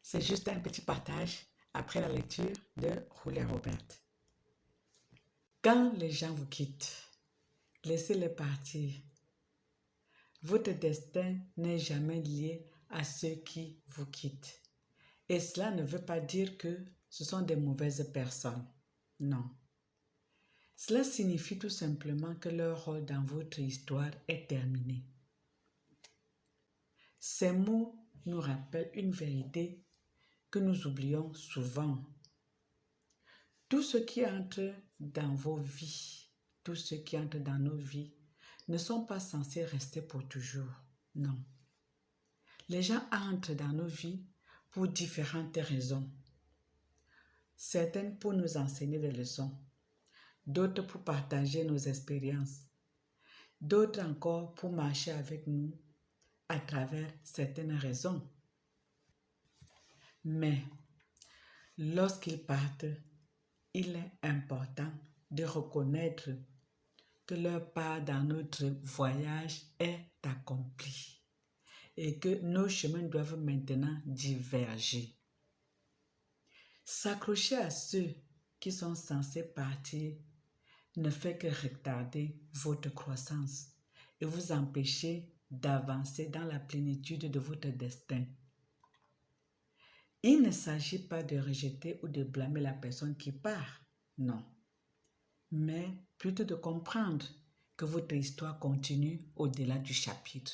C'est juste un petit partage après la lecture de Julia Robert. Quand les gens vous quittent, laissez-les partir. Votre destin n'est jamais lié à ceux qui vous quittent. Et cela ne veut pas dire que ce sont des mauvaises personnes. Non. Cela signifie tout simplement que leur rôle dans votre histoire est terminé. Ces mots nous rappellent une vérité que nous oublions souvent. Tout ce qui entre dans vos vies, tout ce qui entre dans nos vies, ne sont pas censés rester pour toujours. Non. Les gens entrent dans nos vies pour différentes raisons. Certaines pour nous enseigner des leçons, d'autres pour partager nos expériences, d'autres encore pour marcher avec nous à travers certaines raisons. Mais lorsqu'ils partent, il est important de reconnaître que leur part dans notre voyage est accomplie et que nos chemins doivent maintenant diverger. S'accrocher à ceux qui sont censés partir ne fait que retarder votre croissance et vous empêcher d'avancer dans la plénitude de votre destin. Il ne s'agit pas de rejeter ou de blâmer la personne qui part, non, mais plutôt de comprendre que votre histoire continue au-delà du chapitre.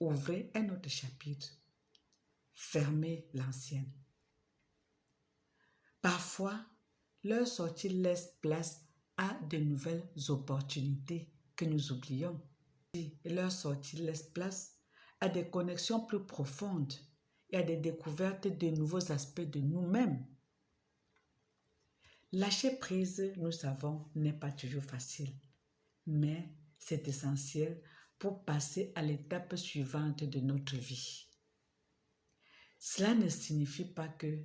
Ouvrez un autre chapitre, fermez l'ancienne. Parfois, leur sortie laisse place à de nouvelles opportunités que nous oublions. Et leur sortie laisse place à des connexions plus profondes et à des découvertes de nouveaux aspects de nous-mêmes. Lâcher prise, nous savons, n'est pas toujours facile, mais c'est essentiel pour passer à l'étape suivante de notre vie. Cela ne signifie pas que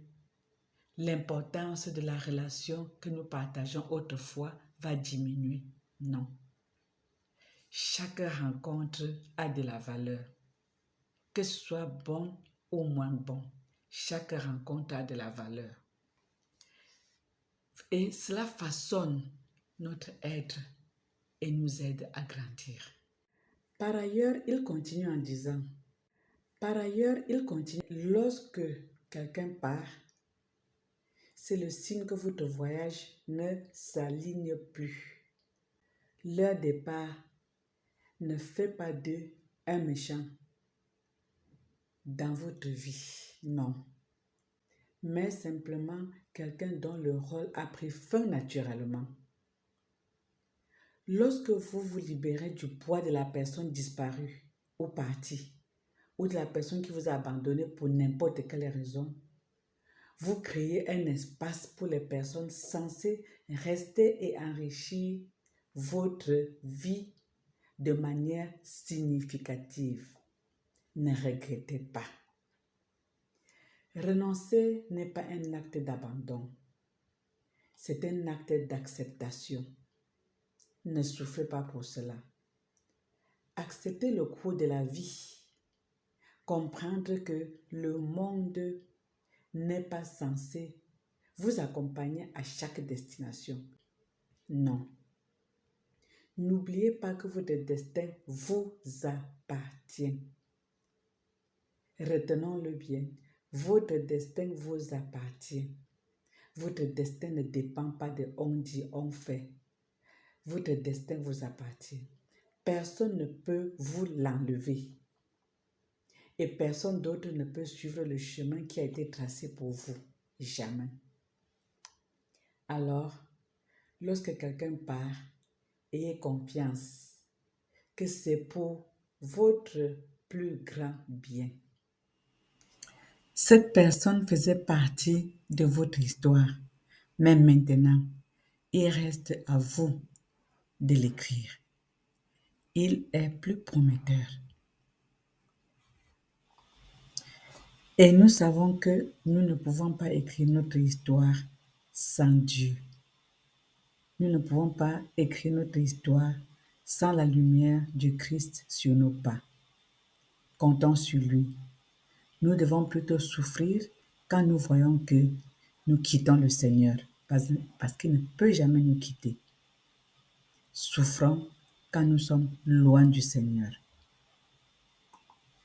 l'importance de la relation que nous partageons autrefois va diminuer. Non. Chaque rencontre a de la valeur. Que ce soit bon ou moins bon, chaque rencontre a de la valeur. Et cela façonne notre être et nous aide à grandir. Par ailleurs, il continue en disant, lorsque quelqu'un part, c'est le signe que votre voyage ne s'aligne plus. Leur départ ne fait pas d'eux un méchant dans votre vie, non. Mais simplement quelqu'un dont le rôle a pris fin naturellement. Lorsque vous vous libérez du poids de la personne disparue ou partie, ou de la personne qui vous a abandonné pour n'importe quelle raison, vous créez un espace pour les personnes censées rester et enrichir votre vie de manière significative. Ne regrettez pas. Renoncer n'est pas un acte d'abandon. C'est un acte d'acceptation. Ne souffrez pas pour cela. Acceptez le cours de la vie. Comprendre que le monde n'est pas censé vous accompagner à chaque destination. Non. N'oubliez pas que votre destin vous appartient. Retenons-le bien. Votre destin vous appartient. Votre destin ne dépend pas de on dit, on fait. Votre destin vous appartient. Personne ne peut vous l'enlever. Et personne d'autre ne peut suivre le chemin qui a été tracé pour vous. Jamais. Alors, lorsque quelqu'un part, ayez confiance que c'est pour votre plus grand bien. Cette personne faisait partie de votre histoire, mais maintenant, il reste à vous de l'écrire. Il est plus prometteur. Et nous savons que nous ne pouvons pas écrire notre histoire sans Dieu. Nous ne pouvons pas écrire notre histoire sans la lumière du Christ sur nos pas. Comptons sur lui. Nous devons plutôt souffrir quand nous voyons que nous quittons le Seigneur, parce qu'il ne peut jamais nous quitter. Souffrons quand nous sommes loin du Seigneur.